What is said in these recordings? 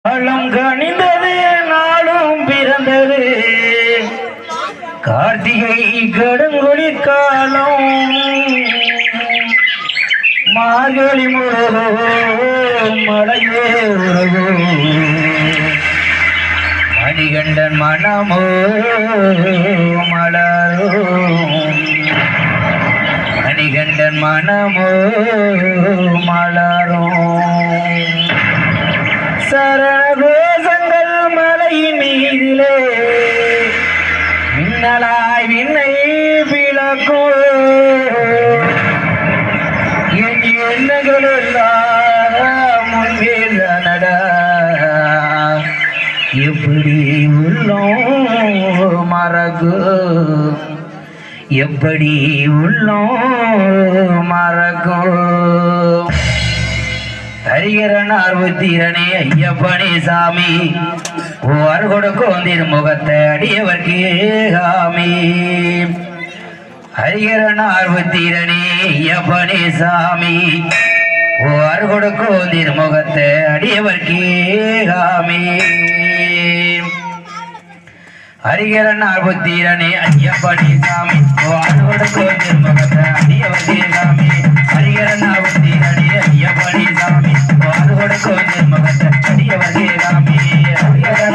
காலம் கணிந்தது நாளும் பிறந்தது கார்த்திகை கடுங்குடி காலம் மார்கழி முழகோ மழையே உறவோ மணிகண்டன் மனமோ மலரோ மணிகண்டன் மனமோ மலரோ சரணகோஷங்கள் மலையின் மீதிலே மின்னலாய் விண்ணை விளக்கும் என் எண்ணங்கள் எல்லாம் முன்வேதனடா எப்படி உள்ளோம் மறக்கும் எப்படி உள்ளோம் மறக்கும் ஹரிகரன் ஆர்வத்தீரனே ஐயப்பனே சாமி ஓர் கொடுக்கும் திருமுகத்தை அடியவர்க்கு காமி ஹரிகரன் ஆர்வத்தீரனே ஐயப்பனே சாமி ஓர் கொடுக்கும் திருமுகத்தை அடியவர்க்கு காமி ஹரிகரன் ஆர்வத்தீரனே ஐயப்பனே சாமி ஓர் கொடுக்கும் திருமுகத்தை அடியவர்க்கு காமி ஹரிகரன் ஆர்வத்தீரனே ஐயப்பனே சாமி கொடுக்கும் மகத்தை அடியவர்கே காமி ஹரிகரனா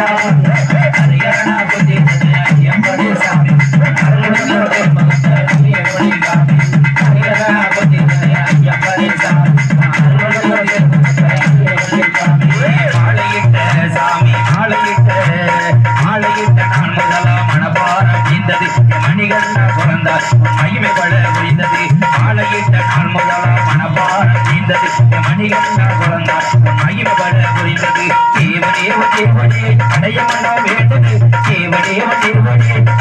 புத்திரனே ஐயப்பனே சாமி மகத்தை அடியவர்கே காமி ஹரிகரனா புத்திரனே ஐயப்பனே சாமி மாலையிட்ட சாமி மாலையிட்ட நான் முதலா மனபாரம் தீர்ந்தது மணிகண்ட பிறந்தார் மகிமை பட புரிந்தது மாலையிட்ட நான் முதலா மனபாரம் தீர்ந்தது மணிகண்ட பிறந்தார் மகிமபட புரிந்தது தேவனே அடையமனம் வேண்டது தேவனே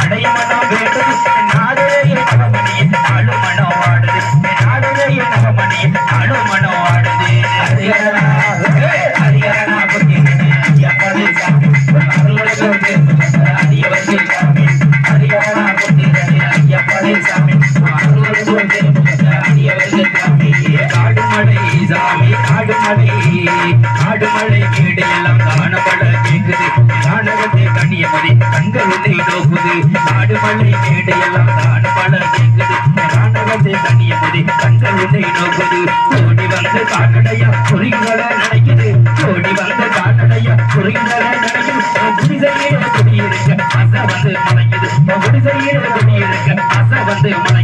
அடையமனம் வேண்டது நாடுடைய நவமணியை நாடு மனம் ஆடுது நாடுடைய நவமணியை நாடு மனம் ஆடுது ஹரிகரனா புத்திரனே ஐயப்பனே சாமி அடியவர்கே காமி ஹரிகரனா புத்திரனே ஐயப்பனே சாமி அடியவர்கே காமி காடுமலை சாமி காடுமலை வீடு எல்லாம் காணப்பட கேட்குது நாடகத்தை கண்ணியமதி கண்களுதை நோக்குது காடுமலை வீடு எல்லாம் காணப்பட கேட்குது நாடகத்தை கண்ணியமதி கண்களுதை நோக்குது ஓடி வந்து காட்டடையா குறிங்கள நினைக்குது ஓடி வந்து காட்டடையா குறிங்கள நினைக்குது குடிசையே குடியிருக்க அசை வந்து மலைக்குது குடிசையே குடியிருக்க அசை வந்து மலை